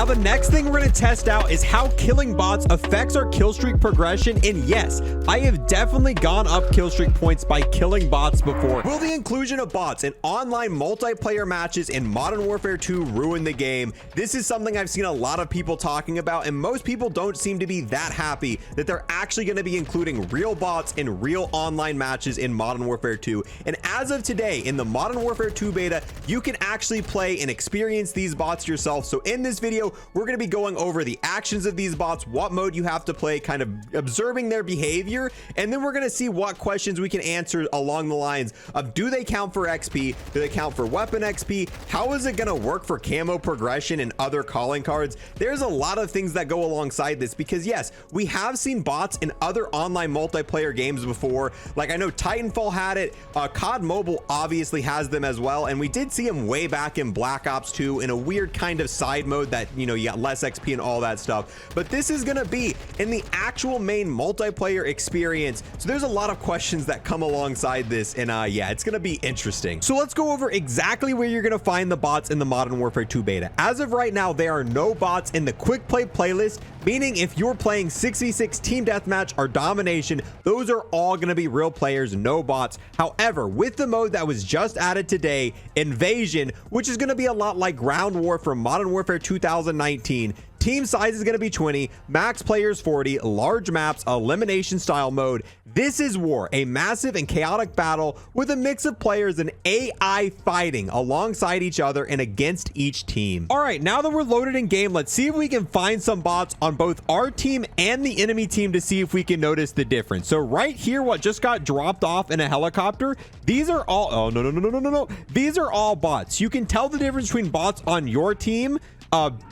Now, the next thing we're going to test out is how killing bots affects our kill streak progression. And yes, I have definitely gone up kill streak points by killing bots before. Will the inclusion of bots in online multiplayer matches in Modern Warfare 2 ruin the game? This is something I've seen a lot of people talking about, and most people don't seem to be that happy that they're actually going to be including real bots in real online matches in Modern Warfare 2. And as of today, in the Modern Warfare 2 beta, you can actually play and experience these bots yourself. So in this video, we're going to be going over the actions of these bots, what mode you have to play, kind of observing their behavior, and then we're going to see what questions we can answer along the lines of, do they count for XP? Do they count for weapon XP? How is it going to work for camo progression and other calling cards? There's a lot of things that go alongside this, because yes, we have seen bots in other online multiplayer games before. Like, I know Titanfall had it, COD Mobile obviously has them as well, and we did see them way back in Black Ops 2 in a weird kind of side mode that, you know, you got less XP and all that stuff. But this is going to be in the actual main multiplayer experience. So there's a lot of questions that come alongside this, and yeah, it's going to be interesting. So let's go over exactly where you're going to find the bots in the Modern Warfare 2 beta. As of right now, there are no bots in the quick play playlist, meaning if you're playing 6v6 team deathmatch or domination, those are all going to be real players, no bots. However, with the mode that was just added today, Invasion, which is going to be a lot like Ground War from Modern Warfare 2019, team size is going to be 20, max players 40, large maps, elimination style mode. This is war, a massive and chaotic battle with a mix of players and AI fighting alongside each other and against each team. All right, now that we're loaded in game, let's see if we can find some bots on both our team and the enemy team to see if we can notice the difference. So right here, what just got dropped off in a helicopter, these are all, oh, no. These are all bots. You can tell the difference between bots on your team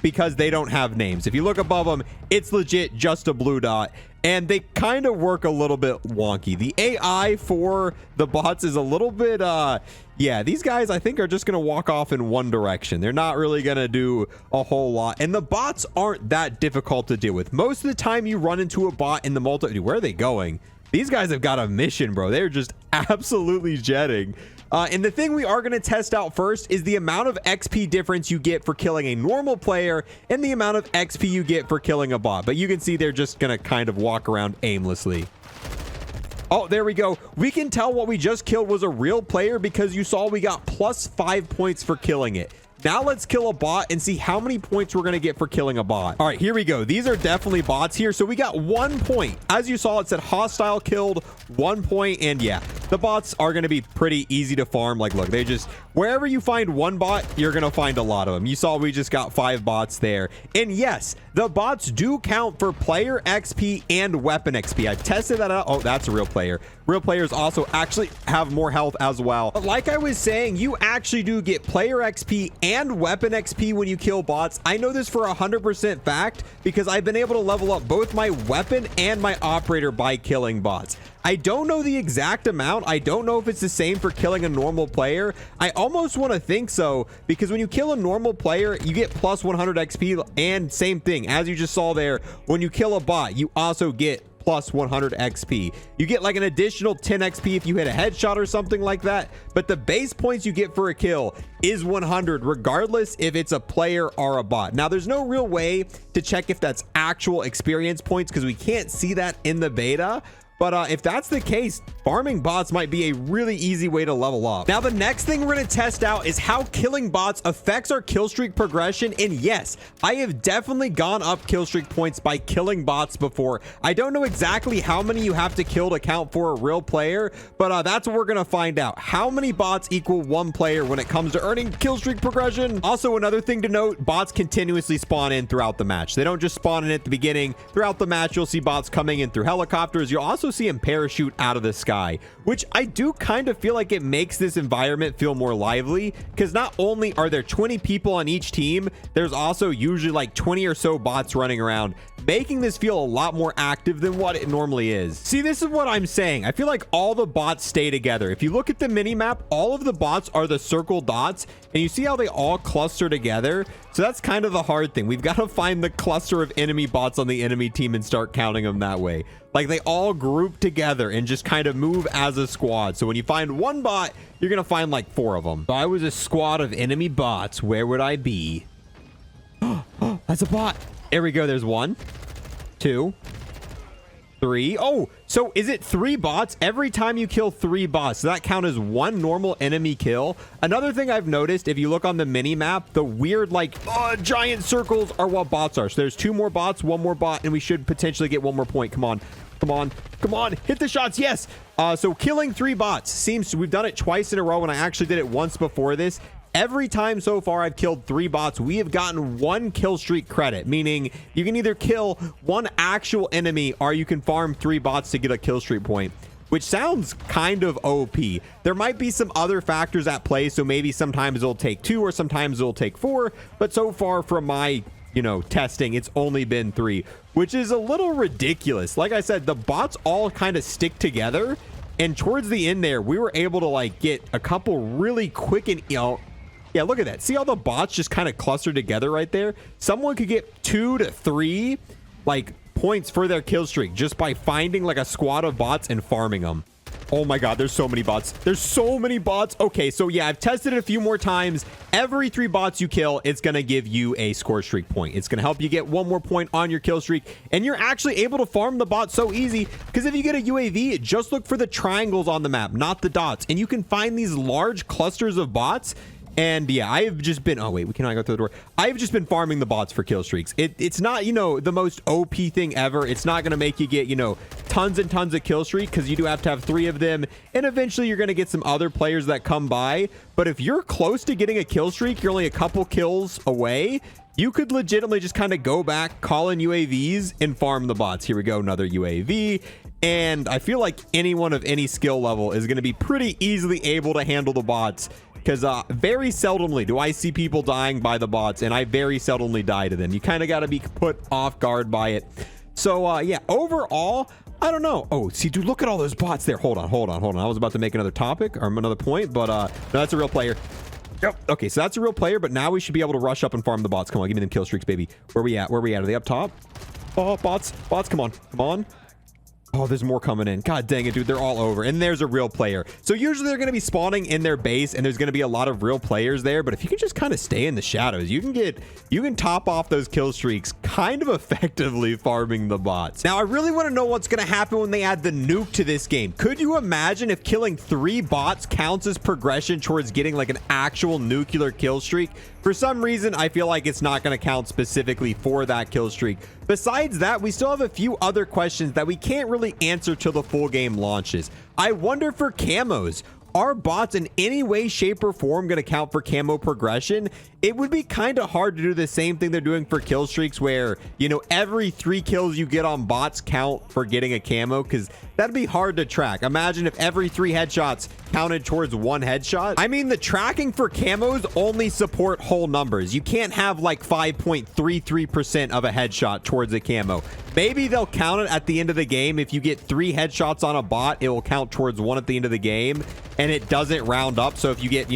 because they don't have names. If you look above them, it's legit just a blue dot, and they kind of work a little bit wonky. The AI for the bots is a little bit yeah, these guys I think are just gonna walk off in one direction. They're not really gonna do a whole lot, and the bots aren't that difficult to deal with. Most of the time you run into a bot in the where are they going? These guys have got a mission, bro. They're just absolutely jetting. And the thing we are going to test out first is the amount of XP difference you get for killing a normal player and the amount of XP you get for killing a bot. But you can see they're just going to kind of walk around aimlessly. Oh, there we go. We can tell what we just killed was a real player because you saw we got +5 points for killing it. Now let's kill a bot and see how many points we're going to get for killing a bot. All right, here we go. These are definitely bots here. So we got 1 point. As you saw, it said hostile killed, 1 point. And yeah, the bots are going to be pretty easy to farm. Like, look, they just, wherever you find one bot, you're going to find a lot of them. You saw we just got 5 bots there. And yes, the bots do count for player XP and weapon XP. I've tested that out. Oh, that's a real player. Real players also actually have more health as well. But like I was saying, you actually do get player XP and weapon XP when you kill bots. I know this for 100% fact because I've been able to level up both my weapon and my operator by killing bots. I don't know the exact amount. I don't know if it's the same for killing a normal player. I almost want to think so, because when you kill a normal player, you get +100 XP, and same thing as you just saw there, when you kill a bot, you also get +100 XP. You get like an additional 10 XP if you hit a headshot or something like that, but the base points you get for a kill is 100 regardless if it's a player or a bot. Now there's no real way to check if that's actual experience points because we can't see that in the beta. But if that's the case, farming bots might be a really easy way to level up. Now, the next thing we're going to test out is how killing bots affects our kill streak progression. And yes, I have definitely gone up kill streak points by killing bots before. I don't know exactly how many you have to kill to count for a real player, but that's what we're going to find out. How many bots equal 1 player when it comes to earning kill streak progression? Also, another thing to note, bots continuously spawn in throughout the match. They don't just spawn in at the beginning. Throughout the match, you'll see bots coming in through helicopters. You'll also see them parachute out of the sky, which I do kind of feel like it makes this environment feel more lively, because not only are there 20 people on each team, there's also usually like 20 or so bots running around, making this feel a lot more active than what it normally is. See, this is what I'm saying. I feel like all the bots stay together. If you look at the mini map, all of the bots are the circle dots, and you see how they all cluster together. So that's kind of the hard thing. We've got to find the cluster of enemy bots on the enemy team and start counting them that way. Like, they all group together and just kind of move as a squad. So when you find one bot, you're going to find like 4 of them. If I was a squad of enemy bots, where would I be? That's a bot. There we go. There's 1, 2, 3. Oh, so is it 3 bots? Every time you kill 3 bots, does that count as 1 normal enemy kill? Another thing I've noticed, if you look on the mini map, the weird like giant circles are what bots are. So there's 2 more bots, 1 more bot, and we should potentially get 1 more point. Come on. Come on. Come on. Hit the shots. Yes. So killing 3 bots seems we've done it twice in a row, and I actually did it once before this. Every time so far I've killed 3 bots, we have gotten 1 kill streak credit, meaning you can either kill 1 actual enemy or you can farm 3 bots to get a kill streak point, which sounds kind of OP. There might be some other factors at play, so maybe sometimes it'll take 2 or sometimes it'll take 4, but so far from my testing, it's only been 3, which is a little ridiculous. Like I said, the bots all kind of stick together, and towards the end there, we were able to like get a couple really quick and yeah, look at that. See all the bots just kind of clustered together right there? Someone could get 2 to 3 like points for their kill streak just by finding like a squad of bots and farming them. Oh my god, there's so many bots. There's so many bots. Okay, so yeah, I've tested it a few more times. Every 3 bots you kill, it's going to give you a score streak point. It's going to help you get 1 more point on your kill streak, and you're actually able to farm the bots so easy because if you get a UAV, just look for the triangles on the map, not the dots, and you can find these large clusters of bots. And yeah, I have just been, oh wait, we cannot go through the door. I've just been farming the bots for kill streaks. It's not, the most OP thing ever. It's not going to make you get, tons and tons of kill streak because you do have to have 3 of them. And eventually you're going to get some other players that come by. But if you're close to getting a kill streak, you're only a couple kills away. You could legitimately just kind of go back, call in UAVs and farm the bots. Here we go, another UAV. And I feel like anyone of any skill level is going to be pretty easily able to handle the bots. Because very seldomly do I see people dying by the bots, and I very seldomly die to them. You kind of got to be put off guard by it. So yeah, overall, I don't know. Oh, see, dude, look at all those bots there. Hold on. I was about to make another topic or another point, but no, that's a real player. Yep. Okay, so that's a real player, but now we should be able to rush up and farm the bots. Come on, give me them kill streaks, baby. Where we at? Are they up top? Oh, bots, come on. Oh, there's more coming in. God dang it, dude. They're all over. And there's a real player. So usually they're going to be spawning in their base and there's going to be a lot of real players there. But if you can just kind of stay in the shadows, you can top off those kill streaks kind of effectively farming the bots. Now, I really want to know what's going to happen when they add the nuke to this game. Could you imagine if killing 3 bots counts as progression towards getting like an actual nuclear kill streak? For some reason, I feel like it's not going to count specifically for that kill streak. Besides that, we still have a few other questions that we can't really answer till the full game launches. I wonder for camos. Are bots in any way, shape, or form going to count for camo progression? It would be kind of hard to do the same thing they're doing for kill streaks where, every 3 kills you get on bots count for getting a camo, because that'd be hard to track. Imagine if every 3 headshots counted towards 1 headshot. I mean, the tracking for camos only support whole numbers. You can't have like 5.33% of a headshot towards a camo. Maybe they'll count it at the end of the game. If you get 3 headshots on a bot, it will count towards 1 at the end of the game, and it doesn't round up. So if you get,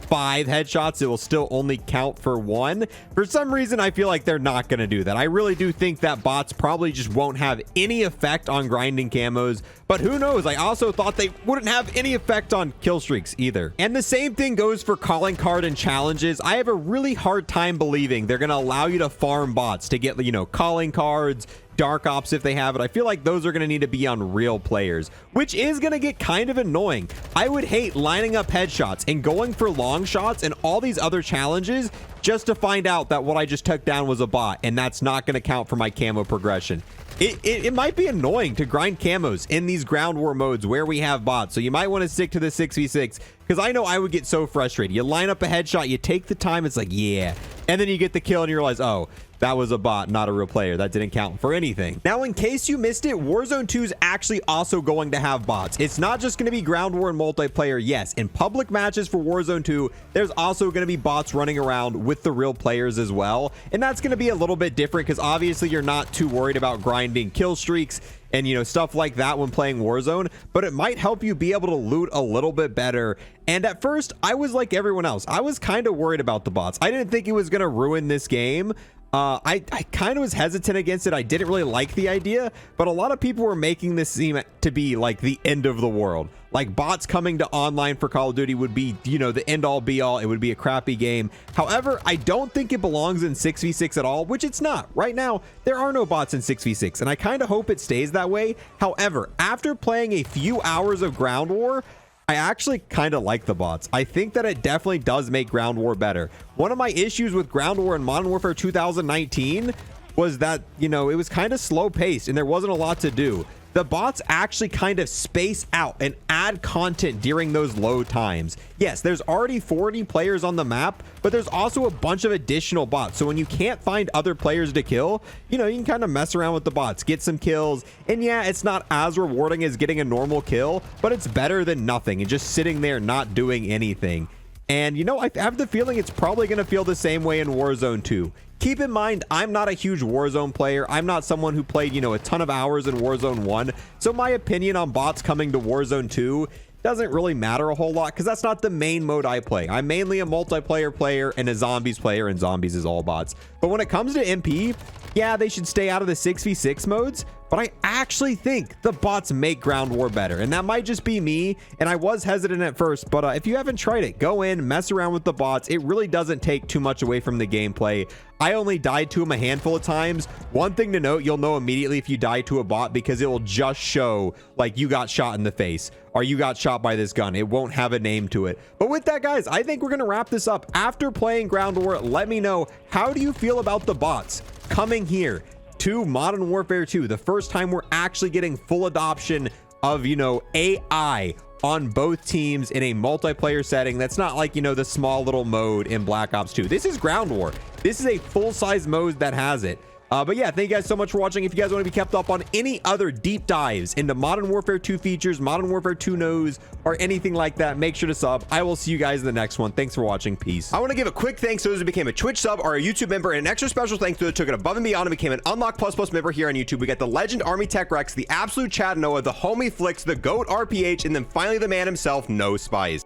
5 headshots, it will still only count for 1. For some reason, I feel like they're not going to do that. I really do think that bots probably just won't have any effect on grinding camos, but who knows? I also thought they wouldn't have any effect on kill streaks either. And the same thing goes for calling card and challenges. I have a really hard time believing they're going to allow you to farm bots to get, calling cards, dark ops if they have it. I feel like those are going to need to be on real players, which is going to get kind of annoying. I would hate lining up headshots and going for long shots and all these other challenges just to find out that what I just took down was a bot, and that's not going to count for my camo progression. It might be annoying to grind camos in these ground war modes where we have bots, so you might want to stick to the 6v6, because I know I would get so frustrated. You line up a headshot, you take the time, it's like, yeah, and then you get the kill and you realize, oh, that was a bot, not a real player. That didn't count for anything. Now, in case you missed it, Warzone 2 is actually also going to have bots. It's not just going to be ground war and multiplayer. Yes, in public matches for Warzone 2, there's also going to be bots running around with the real players as well. And that's going to be a little bit different because obviously you're not too worried about grinding kill streaks and stuff like that when playing Warzone, but it might help you be able to loot a little bit better. And at first, I was like everyone else. I was kind of worried about the bots. I didn't think it was going to ruin this game. I kind of was hesitant against it. I didn't really like the idea, but a lot of people were making this seem to be like the end of the world. Like bots coming to online for Call of Duty would be, you know, the end all be all. It would be a crappy game. However, I don't think it belongs in 6v6 at all, which it's not. Right now, there are no bots in 6v6, and I kind of hope it stays that way. However, after playing a few hours of Ground War, I actually kind of like the bots. I think that it definitely does make Ground War better. One of my issues with Ground War and Modern Warfare 2019 was that, you know, it was kind of slow paced and there wasn't a lot to do. The bots actually kind of space out and add content during those load times. Yes, there's already 40 players on the map, but there's also a bunch of additional bots. So when you can't find other players to kill, you know, you can kind of mess around with the bots, get some kills. And yeah, it's not as rewarding as getting a normal kill, but it's better than nothing and just sitting there not doing anything. And, you know, I have the feeling it's probably going to feel the same way in Warzone 2. Keep in mind, I'm not a huge Warzone player. I'm not someone who played, you know, a ton of hours in Warzone 1. So my opinion on bots coming to Warzone 2 doesn't really matter a whole lot because that's not the main mode I play. I'm mainly a multiplayer player and a zombies player, and zombies is all bots. But when it comes to MP, yeah, they should stay out of the 6v6 modes, but I actually think the bots make Ground War better, and that might just be me, and I was hesitant at first, but if you haven't tried it, go in, mess around with the bots. It really doesn't take too much away from the gameplay. I only died to them a handful of times. One thing to note, you'll know immediately if you die to a bot because it will just show like you got shot in the face or you got shot by this gun. It won't have a name to it. But with that, guys, I think we're going to wrap this up. After playing Ground War, let me know, how do you feel about the bots coming here to Modern Warfare 2, the first time we're actually getting full adoption of, you know, AI on both teams in a multiplayer setting? That's not like, you know, the small little mode in Black Ops 2. This is Ground War. This is a full-size mode that has it. But yeah, thank you guys so much for watching. If you guys want to be kept up on any other deep dives into Modern Warfare 2 features, Modern Warfare 2 knows, or anything like that, make sure to sub. I will see you guys in the next one. Thanks for watching. Peace. I want to give a quick thanks to those who became a Twitch sub or a YouTube member, and an extra special thanks to those who took it above and beyond and became an Unlock Plus Plus member here on YouTube. We got the Legend Army Tech Rex, the Absolute Chad Noah, the Homie Flicks, the GOAT RPH, and then finally the man himself, No Spies.